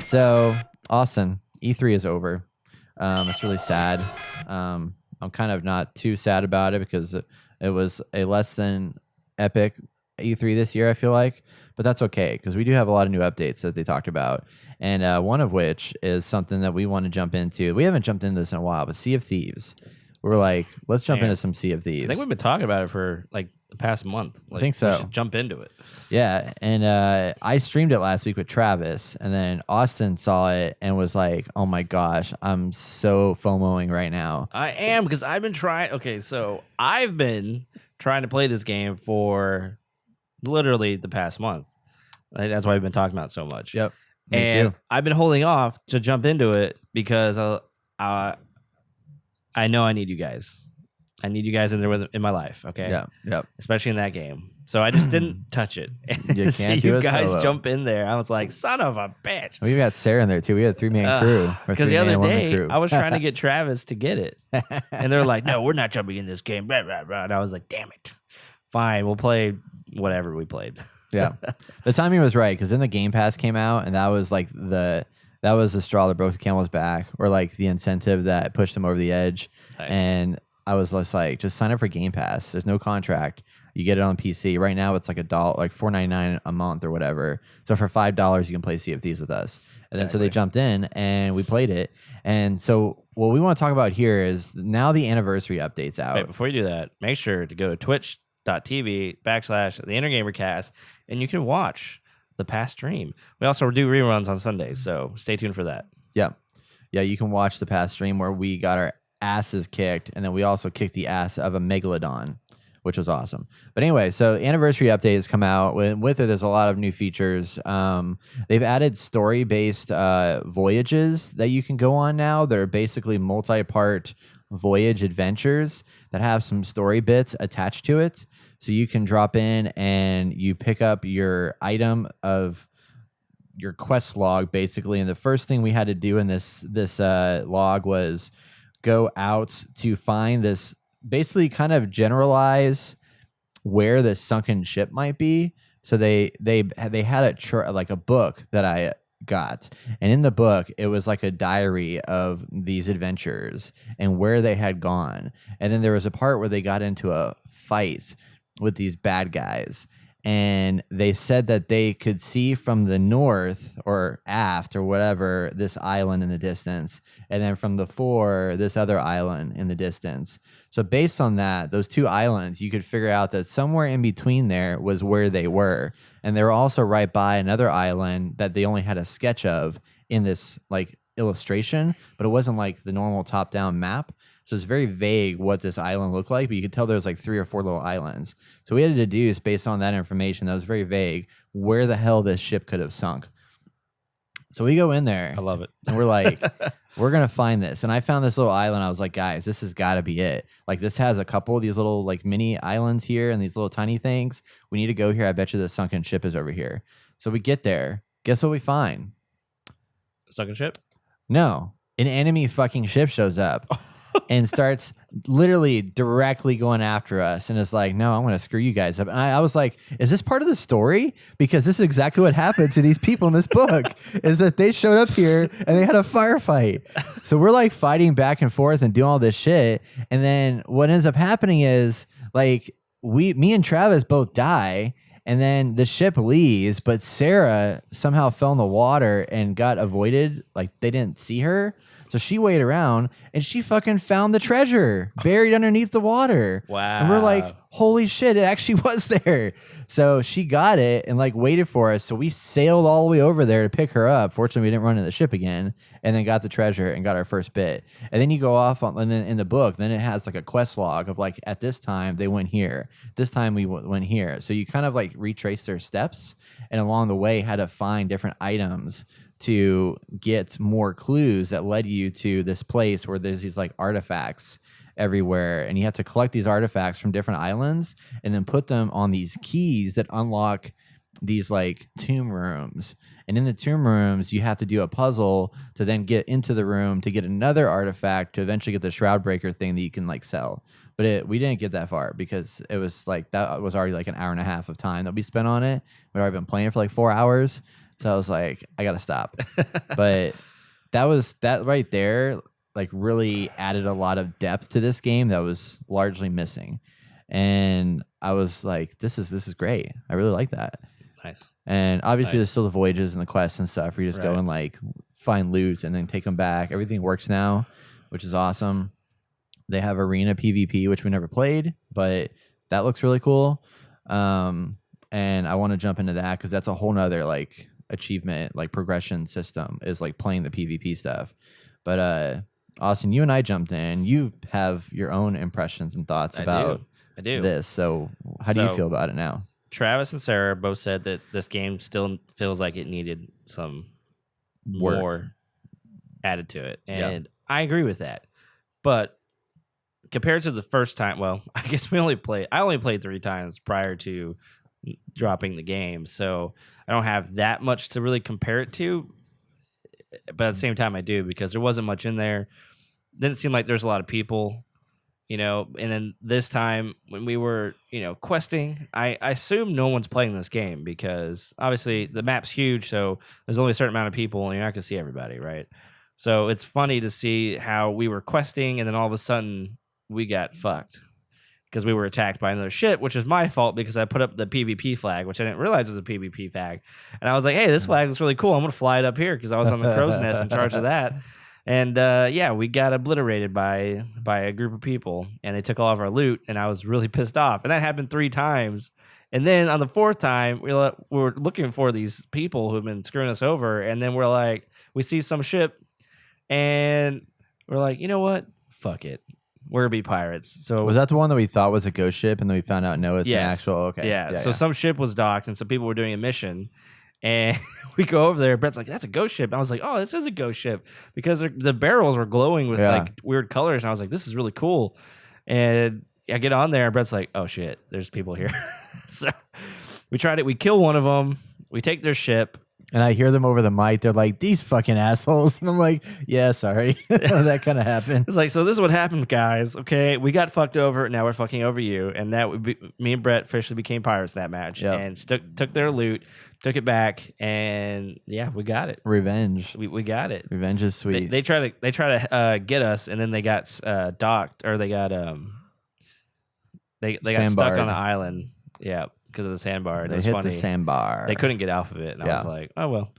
So, Austin, E3 is over. It's really sad. I'm kind of not too sad about it because it was a less than epic E3 this year, I feel like. But that's okay because we do have a lot of new updates that they talked about. And one of which is something that we want to jump into. We haven't jumped into this in a while, but Sea of Thieves. We're like, let's jump into some Sea of Thieves. I think we've been talking about it for like the past month. Like, I think so. We should jump into it. Yeah, and I streamed it last week with Travis, and then Austin saw it and was like, "Oh my gosh, I'm so FOMOing right now." I am because I've been trying. Okay, so I've been trying to play this game for literally the past month. That's why we've been talking about it so much. Yep, and too. I've been holding off to jump into it because I know I need you guys. I need you guys in there in my life, okay? Yep. Especially in that game. So I just didn't touch it. You See can't do you it guys solo. jump in there. I was like, son of a bitch. We got Sarah in there too. We had a 3-man crew. Because the other day, I was trying to get Travis to get it. And they're like, no, we're not jumping in this game. Blah, blah, blah. And I was like, damn it. Fine, we'll play whatever we played. Yeah. The timing was right because then the Game Pass came out, and that was like the straw that broke the camel's back, or like the incentive that pushed them over the edge. Nice. And I was just like, just sign up for Game Pass. There's no contract. You get it on PC. Right now it's like $1, like $4.99 a month or whatever. So for $5 you can play Sea of Thieves with us. And then so they jumped in and we played it. And so what we want to talk about here is now the anniversary update's out. Wait, before you do that, make sure to go to twitch.tv/theinnergamercast and you can watch the past stream. We also do reruns on Sundays, so stay tuned for that. Yeah. Yeah, you can watch the past stream where we got our asses kicked, and then we also kicked the ass of a Megalodon, which was awesome. But anyway, so the anniversary update has come out. With it, there's a lot of new features. They've added story-based voyages that you can go on now. They're basically multi-part voyage adventures that have some story bits attached to it. So you can drop in and you pick up your item of your quest log, basically. And the first thing we had to do in this log was go out to find this, basically kind of generalize where the sunken ship might be. So they had like a book that I got, and in the book it was like a diary of these adventurers and where they had gone. And then there was a part where they got into a fight with these bad guys, and they said that they could see from the north or aft or whatever this island in the distance, and then from the fore this other island in the distance. So based on that, those two islands, you could figure out that somewhere in between there was where they were. And they were also right by another island that they only had a sketch of in this like illustration, but it wasn't like the normal top-down map. So it's very vague what this island looked like, but you could tell there's like 3 or 4 little islands. So we had to deduce based on that information that was very vague where the hell this ship could have sunk. So we go in there. I love it. And we're like, we're going to find this. And I found this little island. I was like, guys, this has got to be it. Like, this has a couple of these little like mini islands here and these little tiny things. We need to go here. I bet you the sunken ship is over here. So we get there. Guess what we find? Sunken ship? No. An enemy fucking ship shows up and starts literally directly going after us, and it's like, no, I'm going to screw you guys up. And I was like, is this part of the story? Because this is exactly what happened to these people in this book, is that they showed up here and they had a firefight. So we're like fighting back and forth and doing all this shit. And then what ends up happening is like me and Travis both die. And then the ship leaves, but Sarah somehow fell in the water and got avoided. Like, they didn't see her. So she waited around and she fucking found the treasure buried underneath the water. Wow. And we're like, holy shit, it actually was there. So she got it and like waited for us. So we sailed all the way over there to pick her up. Fortunately, we didn't run into the ship again, and then got the treasure and got our first bit. And then you go off on, and then in the book, then it has like a quest log of like, at this time they went here. This time we went here. So you kind of like retrace their steps, and along the way had to find different items to get more clues that led you to this place where there's these like artifacts everywhere, and you have to collect these artifacts from different islands and then put them on these keys that unlock these like tomb rooms. And in the tomb rooms you have to do a puzzle to then get into the room to get another artifact to eventually get the shroud breaker thing that you can like sell. But we didn't get that far because it was like, that was already like an hour and a half of time that we spent on it. We'd already been playing it for like 4 hours. So I was like, I gotta stop. But that right there, like really added a lot of depth to this game that was largely missing. And I was like, this is great. I really like that. Nice. And obviously there's still the voyages and the quests and stuff where you just go and like find loot and then take them back. Everything works now, which is awesome. They have arena PvP, which we never played, but that looks really cool. And I want to jump into that because that's a whole nother like achievement, like progression system is like playing the PvP stuff. But Austin, you and I jumped in. You have your own impressions and thoughts about this. So how do you feel about it now? Travis and Sarah both said that this game still feels like it needed some more added to it. And I agree with that. But compared to the first time, well, I guess I only played 3 times prior to dropping the game. So I don't have that much to really compare it to. But at the same time, I do because there wasn't much in there. Didn't seem like there's a lot of people. And then this time when we were, questing, I assume no one's playing this game because obviously the map's huge, so there's only a certain amount of people and you're not going to see everybody, right? So it's funny to see how we were questing and then all of a sudden we got fucked because we were attacked by another ship, which is my fault because I put up the PvP flag, which I didn't realize was a PvP flag. And I was like, hey, this flag looks really cool. I'm going to fly it up here because I was on the crow's nest in charge of that. And we got obliterated by a group of people, and they took all of our loot, and I was really pissed off. And that happened 3 times. And then on the 4th time, we were looking for these people who've been screwing us over, and then we're like, we see some ship, and we're like, you know what? Fuck it. We're gonna be pirates. So was that the one that we thought was a ghost ship, and then we found out no, it's an actual? Okay, yeah. So some ship was docked, and some people were doing a mission. And we go over there. Brett's like, that's a ghost ship. And I was like, oh, this is a ghost ship because the barrels were glowing with like weird colors. And I was like, this is really cool. And I get on there. And Brett's like, oh, shit, there's people here. So we tried it. We kill one of them. We take their ship. And I hear them over the mic. They're like, these fucking assholes. And I'm like, yeah, sorry. That kind of happened. It's like, so this is what happened, guys. Okay, we got fucked over. Now we're fucking over you. And that would be, me and Brett officially became pirates that match. And took their loot. Took it back, and we got it. Revenge. We got it. Revenge is sweet. They try to get us, and then they got docked, or they got they got stuck on the island. Yeah, because of the sandbar. They hit the sandbar. They couldn't get off of it, and I was like, oh well.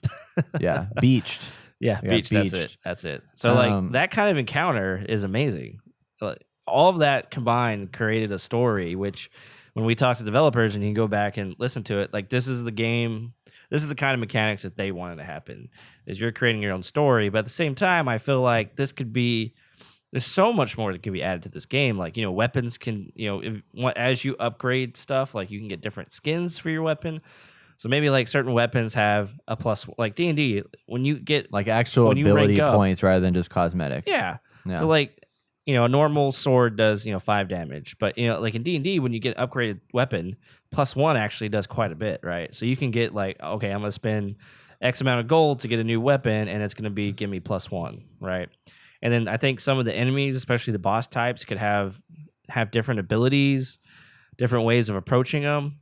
Beached. Beached. That's it. So like that kind of encounter is amazing. Like, all of that combined created a story, which when we talk to developers and you can go back and listen to it, like this is the game. This is the kind of mechanics that they wanted to happen, is you're creating your own story. But at the same time, I feel like this could be, there's so much more that can be added to this game. Like, weapons can, as you upgrade stuff, like you can get different skins for your weapon. So maybe like certain weapons have a plus, like D&D, when you get like actual ability points rather than just cosmetic. Yeah. So like, a normal sword does, 5 damage. But, like in D&D, when you get an upgraded weapon, +1 actually does quite a bit, right? So you can get like, okay, I'm going to spend X amount of gold to get a new weapon, and it's going to give me +1, right? And then I think some of the enemies, especially the boss types, could have different abilities, different ways of approaching them.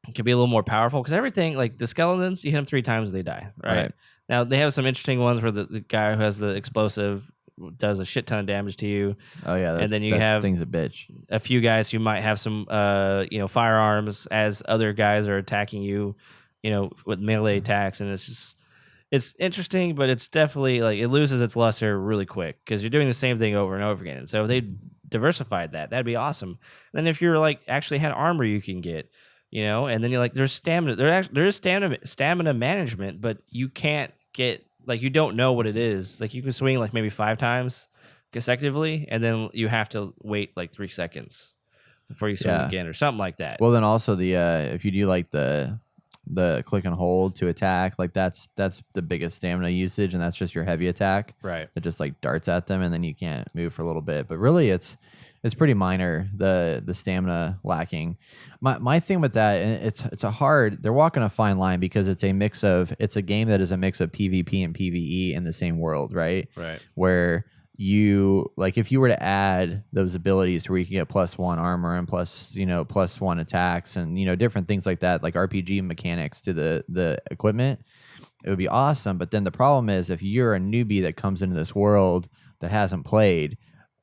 It could be a little more powerful because everything, like the skeletons, you hit them 3 times, they die, right? Now, they have some interesting ones where the guy who has the explosive does a shit ton of damage to you. Oh yeah, and then you have thing's a bitch. A few guys who might have some, firearms as other guys are attacking you, with melee attacks, and it's interesting, but it's definitely like it loses its luster really quick because you're doing the same thing over and over again. And so if they diversified that'd be awesome. And then if you're like actually had armor you can get, and then you're like there's stamina, there is stamina management, but you can't get. Like, you don't know what it is. Like, you can swing, like, maybe 5 times consecutively, and then you have to wait, like, 3 seconds before you swing again or something like that. Well, then also the if you do, like, the click and hold to attack, like, that's the biggest stamina usage, and that's just your heavy attack. Right. It just, like, darts at them, and then you can't move for a little bit. But really, it's pretty minor, the stamina lacking. My thing with that, and they're walking a fine line because it's a game that is a mix of PvP and PvE in the same world, right? Right. Where you, like, if you were to add those abilities where you can get +1 armor and +1 attacks and, different things like that, like RPG mechanics to the equipment, it would be awesome. But then the problem is if you're a newbie that comes into this world that hasn't played,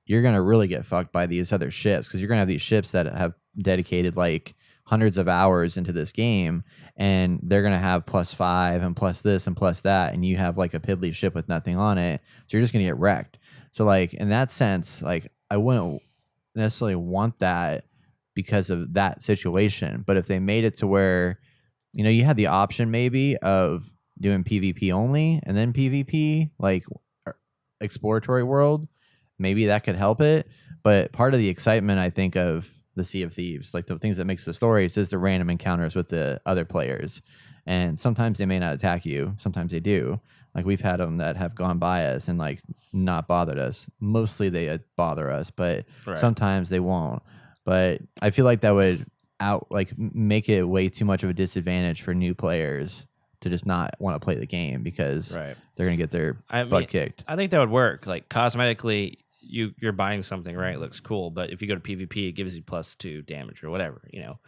you're going to really get fucked by these other ships because you're going to have these ships that have dedicated like hundreds of hours into this game, and they're going to have +5 and plus this and plus that, and you have like a piddly ship with nothing on it, so you're just going to get wrecked. So like in that sense, like I wouldn't necessarily want that because of that situation. But if they made it to where, you know, you had the option maybe of doing PvP only and then PvP, like exploratory world, maybe that could help it. But part of the excitement, I think, of the Sea of Thieves, like the things that makes the stories, is the random encounters with the other players. And sometimes they may not attack you. Sometimes they do. Like we've had them that have gone by us and like not bothered us. Mostly they bother us, but sometimes they won't. But I feel like that would make it way too much of a disadvantage for new players to just not want to play the game because they're gonna get their butt kicked. I think that would work. Like cosmetically, you're buying something, right? It looks cool, but if you go to PvP, it gives you +2 damage or whatever, you know,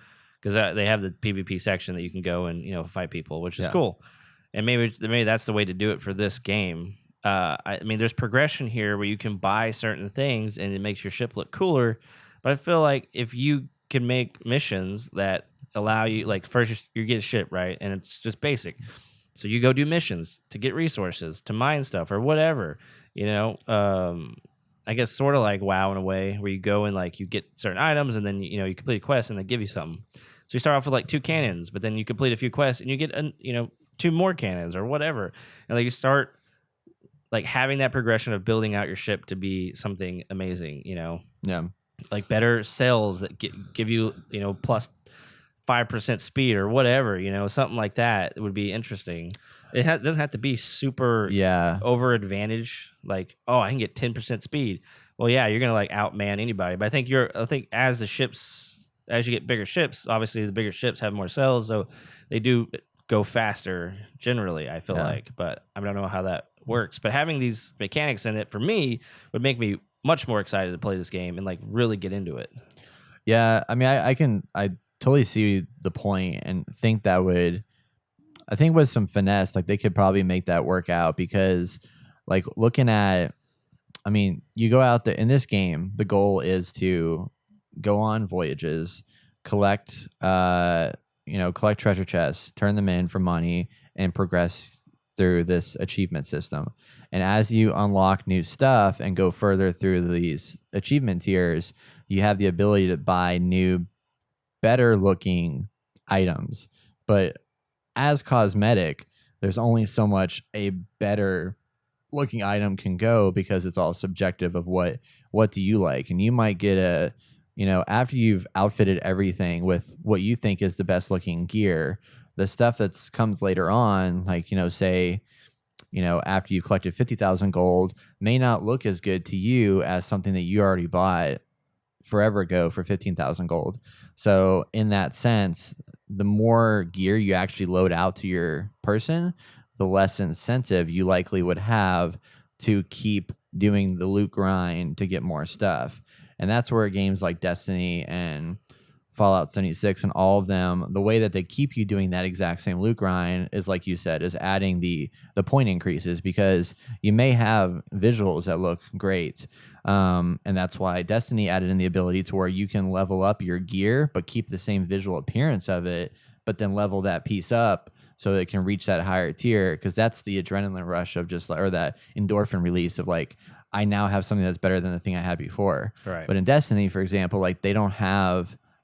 because they have the PvP section that you can go and, you know, fight people, which is cool. And maybe that's the way to do it for this game. I mean, there's progression here where you can buy certain things and it makes your ship look cooler. But I feel like if you can make missions that allow you, like first you get a ship, right? And it's just basic. So you go do missions to get resources, to mine stuff or whatever, you know. I guess sort of like WoW in a way where you go and like you get certain items and then, you know, you complete a quest and they give you something. So you start off with like 2 cannons, but then you complete a few quests and you get, 2 more cannons or whatever. And like you start like having that progression of building out your ship to be something amazing, you know? Yeah. Like better sails that give you, you know, +5% speed or whatever, you know, something like that would be interesting. It doesn't have to be super over advantage. Like, oh, I can get 10% speed. Well, yeah, you're gonna like outman anybody. But I think as you get bigger ships, obviously the bigger ships have more cells, so they do go faster generally. I feel like, but I don't know how that works. But having these mechanics in it for me would make me much more excited to play this game and like really get into it. Yeah, I mean, I totally see the point and think that would. I think with some finesse, like they could probably make that work out because, like, looking at, I mean, you go out there in this game, the goal is to go on voyages, collect treasure chests, turn them in for money, and progress through this achievement system. And as you unlock new stuff and go further through these achievement tiers, you have the ability to buy new, better looking items. But as cosmetic, there's only so much a better looking item can go because it's all subjective of what do you like. And you might get after you've outfitted everything with what you think is the best looking gear, the stuff that comes later on, like, say, after you've collected 50,000 gold, may not look as good to you as something that you already bought forever ago for 15,000 gold. So in that sense, the more gear you actually load out to your person, the less incentive you likely would have to keep doing the loot grind to get more stuff. And that's where games like Destiny and Fallout 76 and all of them, the way that they keep you doing that exact same loot grind is, like you said, is adding the point increases, because you may have visuals that look great. And that's why Destiny added in the ability to where you can level up your gear, but keep the same visual appearance of it, but then level that piece up so it can reach that higher tier. Because that's the adrenaline rush of or that endorphin release of like, I now have something that's better than the thing I had before. Right. But in Destiny, for example, like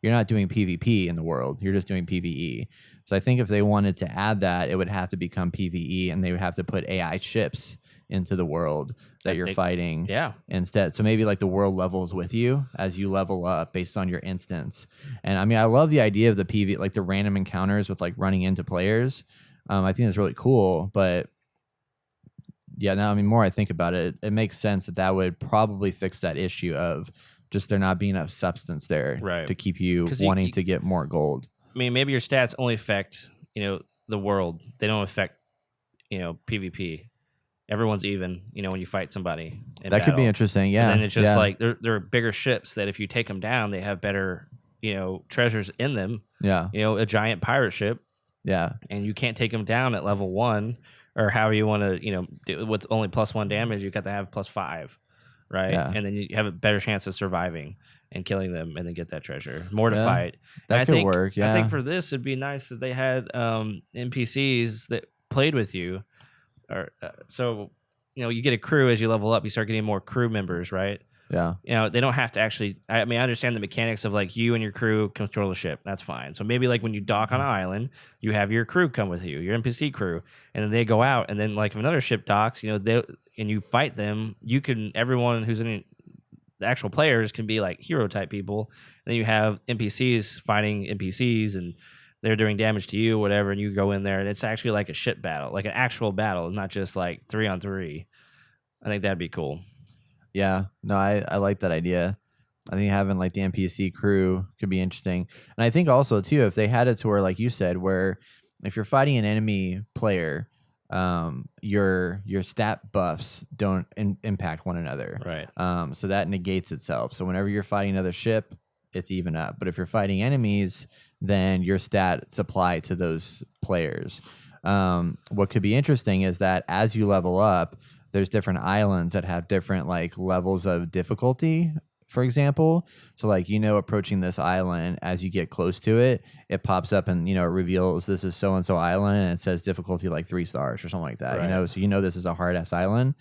you're not doing PvP in the world. You're just doing PvE. So I think if they wanted to add that, it would have to become PvE, and they would have to put AI ships into the world that you're fighting instead. So maybe like the world levels with you as you level up based on your instance. And I mean, I love the idea of the PvE, like the random encounters with like running into players. I think that's really cool. But yeah, now I mean, more I think about it, it makes sense that would probably fix that issue of just there not being enough substance there to keep you wanting to get more gold. I mean, maybe your stats only affect, the world. They don't affect, PvP. Everyone's even, when you fight somebody. That battle could be interesting, yeah. And then it's just like, there are bigger ships that if you take them down, they have better, treasures in them. Yeah. A giant pirate ship. Yeah. And you can't take them down at level 1 or however you want to, do with only +1 damage, you got to have +5, right? Yeah. And then you have a better chance of surviving and killing them, and then get that treasure. More to Yeah, fight. that And could work. Yeah. I think for this, it'd be nice that they had NPCs that played with you, or so you get a crew as you level up. You start getting more crew members, right? Yeah. They don't have to actually. I mean, I understand the mechanics of like you and your crew control the ship. That's fine. So maybe like when you dock on an island, you have your crew come with you, your NPC crew, and then they go out. And then like if another ship docks, they and you fight them, everyone who's in the actual players can be like hero type people. And then you have NPCs fighting NPCs, and they're doing damage to you, whatever. And you go in there, and it's actually like a ship battle, like an actual battle, not just like 3-on-3. I think that'd be cool. Yeah, no, I like that idea. I think having like the NPC crew could be interesting. And I think also too, if they had it to where, like you said, where if you're fighting an enemy player, your stat buffs don't impact one another. Right. So that negates itself. So whenever you're fighting another ship, it's even up. But if you're fighting enemies, then your stats apply to those players. What could be interesting is that as you level up, there's different islands that have different like levels of difficulty, for example. So like, approaching this island, as you get close to it, it pops up and, it reveals this is so-and-so island, and it says difficulty like 3 stars or something like that, Right. So this is a hard-ass island.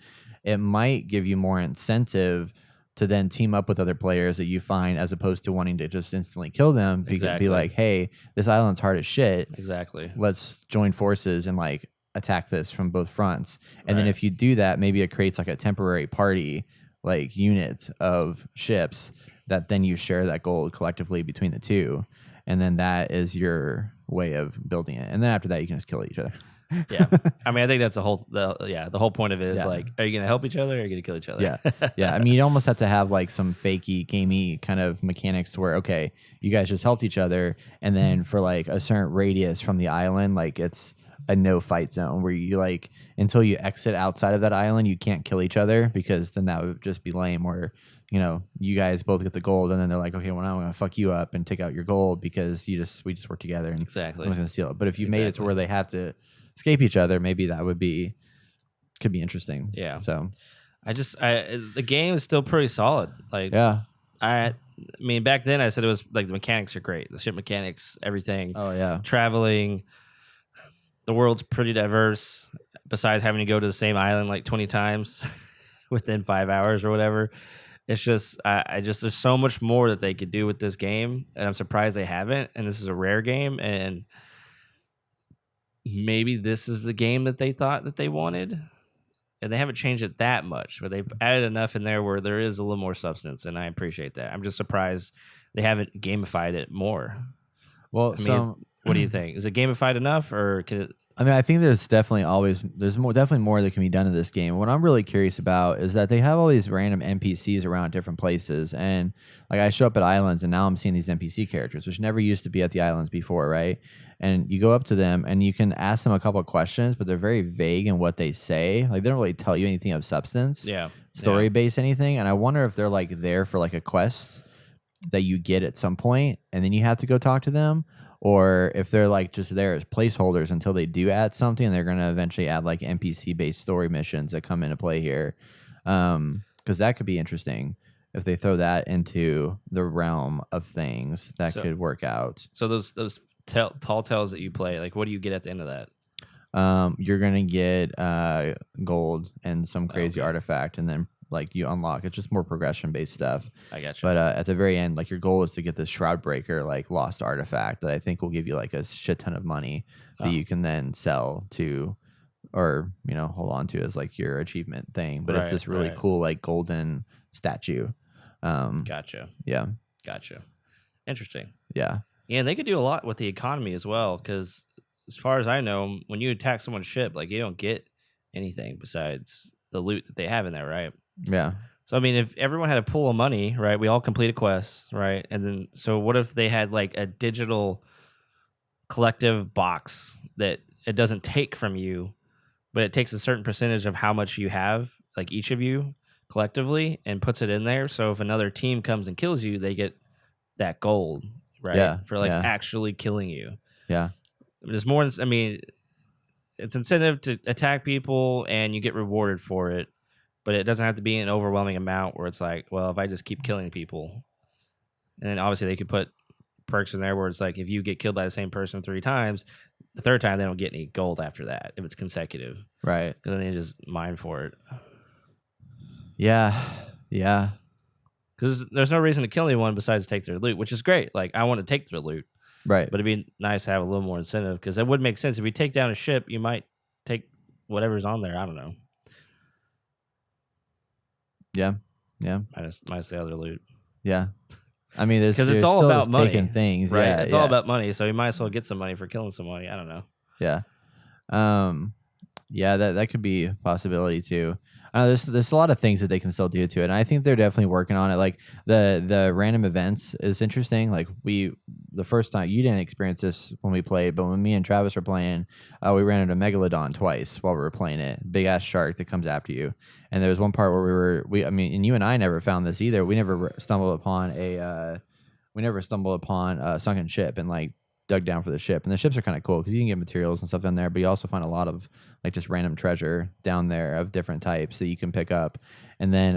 It might give you more incentive to then team up with other players that you find, as opposed to wanting to just instantly kill them. Exactly. Be like, hey, this island's hard as shit. Exactly. Let's join forces and like attack this from both fronts. And then Right. if you do that, maybe it creates like a temporary party, like unit of ships that then you share that gold collectively between the two. And then that is your way of building it. And then after that, you can just kill each other. Yeah. I mean, I think that's the whole point of it is Yeah. like, are you going to help each other, or are you going to kill each other? Yeah. Yeah. I mean, you almost have to have like some fakey, gamey kind of mechanics to where, okay, you guys just helped each other. And then for like a certain radius from the island, like it's a no fight zone where you like, until you exit outside of that island, you can't kill each other, because then that would just be lame, where, you guys both get the gold, and then they're like, okay, well, now I'm going to fuck you up and take out your gold because we just work together, and Exactly. I'm just going to steal it. But if you made it to where they have to escape each other, maybe that could be interesting. Yeah. So the game is still pretty solid. Like, yeah. I mean, back then I said it was like the mechanics are great, the ship mechanics, everything. Oh yeah. Traveling, the world's pretty diverse. Besides having to go to the same island like 20 times within 5 hours or whatever, it's just there's so much more that they could do with this game, and I'm surprised they haven't. And this is a rare game, and maybe this is the game that they thought that they wanted, and they haven't changed it that much, but they've added enough in there where there is a little more substance, and I appreciate that. I'm just surprised they haven't gamified it more. Well, I mean, what do you think? Is it gamified enough, or can it? I mean, I think there's definitely more that can be done in this game. What I'm really curious about is that they have all these random NPCs around different places, and like I show up at islands, and now I'm seeing these NPC characters, which never used to be at the islands before, right? And you go up to them, and you can ask them a couple of questions, but they're very vague in what they say. Like they don't really tell you anything of substance, story based anything. And I wonder if they're like there for like a quest that you get at some point, and then you have to go talk to them. Or if they're like just there as placeholders until they do add something, and they're going to eventually add like NPC-based story missions that come into play here. Because that could be interesting if they throw that into the realm of things that could work out. So those tall tales that you play, like what do you get at the end of that? You're going to get gold and some crazy artifact, and then like you unlock. It's just more progression based stuff. I got you. But at the very end, like your goal is to get this Shroud Breaker like lost artifact that I think will give you like a shit ton of money that you can then sell to, or hold on to as like your achievement thing. But it's this really cool like golden statue. Gotcha. Yeah. Gotcha. Interesting. Yeah. Yeah, and they could do a lot with the economy as well, because as far as I know, when you attack someone's ship, like you don't get anything besides the loot that they have in there, right? Yeah. So I mean, if everyone had a pool of money, right, we all completed quests, right, and then so what if they had like a digital collective box that it doesn't take from you, but it takes a certain percentage of how much you have, like each of you collectively, and puts it in there. So if another team comes and kills you, they get that gold, right? Yeah, For like actually killing you. Yeah. There's more. I mean, it's incentive to attack people, and you get rewarded for it. But it doesn't have to be an overwhelming amount where it's like, well, if I just keep killing people, and then obviously they could put perks in there where it's like if you get killed by the same person 3 times, the 3rd time they don't get any gold after that if it's consecutive, right? Because then they just mine for it. Yeah. Because there's no reason to kill anyone besides take their loot, which is great. Like, I want to take their loot. Right. But it'd be nice to have a little more incentive because that would make sense. If you take down a ship, you might take whatever's on there. I don't know. Yeah. Minus the other loot. Yeah. I mean, because it's all about money. Taking things, right? Yeah, it's all about money, so you might as well get some money for killing somebody. I don't know. Yeah. Yeah, that could be a possibility too. There's a lot of things that they can still do to it, and I think they're definitely working on it. Like the random events is interesting. Like the first time you didn't experience this when we played, but when me and Travis were playing, we ran into Megalodon twice while we were playing it. Big ass shark that comes after you. And there was one part where and you and I never found this either. We never stumbled upon a sunken ship and like dug down for the ship. And the ships are kind of cool because you can get materials and stuff down there, but you also find a lot of like just random treasure down there of different types that you can pick up. And then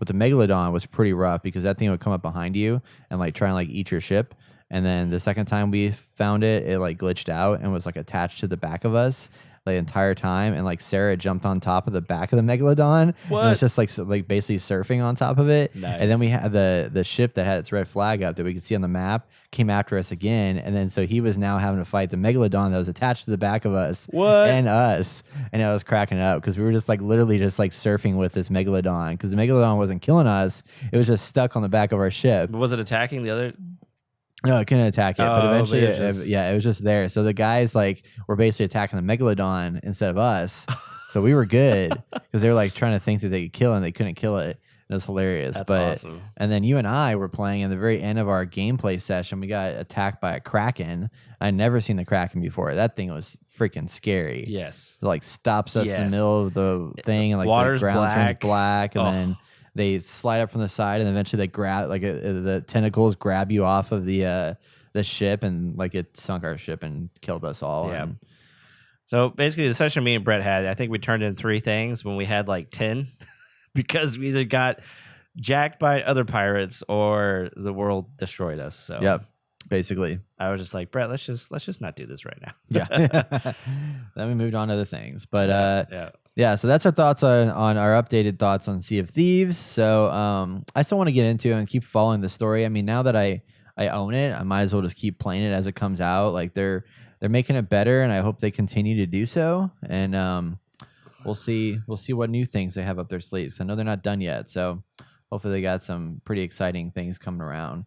with the Megalodon was pretty rough because that thing would come up behind you and like try and like eat your ship. And then the second time we found it, it like glitched out and was like attached to the back of us the entire time. And like Sarah jumped on top of the back of the Megalodon. What? And it was just like basically surfing on top of it. Nice. And then we had the ship that had its red flag up that we could see on the map came after us again. And then so he was now having to fight the Megalodon that was attached to the back of us. What? And us. And I was cracking up because we were just like literally just like surfing with this Megalodon because the Megalodon wasn't killing us. It was just stuck on the back of our ship. But was it attacking the other? No, it couldn't attack it, but eventually, but it was just there. So the guys like were basically attacking the Megalodon instead of us. So we were good because they were like trying to think that they could kill it and they couldn't kill it. It was hilarious. That's but awesome. And then you and I were playing in the very end of our gameplay session. We got attacked by a Kraken. I'd never seen the Kraken before. That thing was freaking scary. Yes. It like stops us in the middle of the thing and like Water's the ground turns black. black and then they slide up from the side and eventually they grab like the tentacles grab you off of the ship and like it sunk our ship and killed us all. Yeah. And So basically, the session me and Brett had, I think we turned in 3 things when we had like 10 because we either got jacked by other pirates or the world destroyed us. So yep, basically. I was just like, Brett, let's just not do this right now. Yeah. Then we moved on to other things. But yeah. So that's our thoughts on our updated thoughts on Sea of Thieves. So I still want to get into and keep following the story. I mean, now that I own it, I might as well just keep playing it as it comes out. Like they're making it better, and I hope they continue to do so. And we'll see what new things they have up their sleeves. I know they're not done yet, so hopefully they got some pretty exciting things coming around.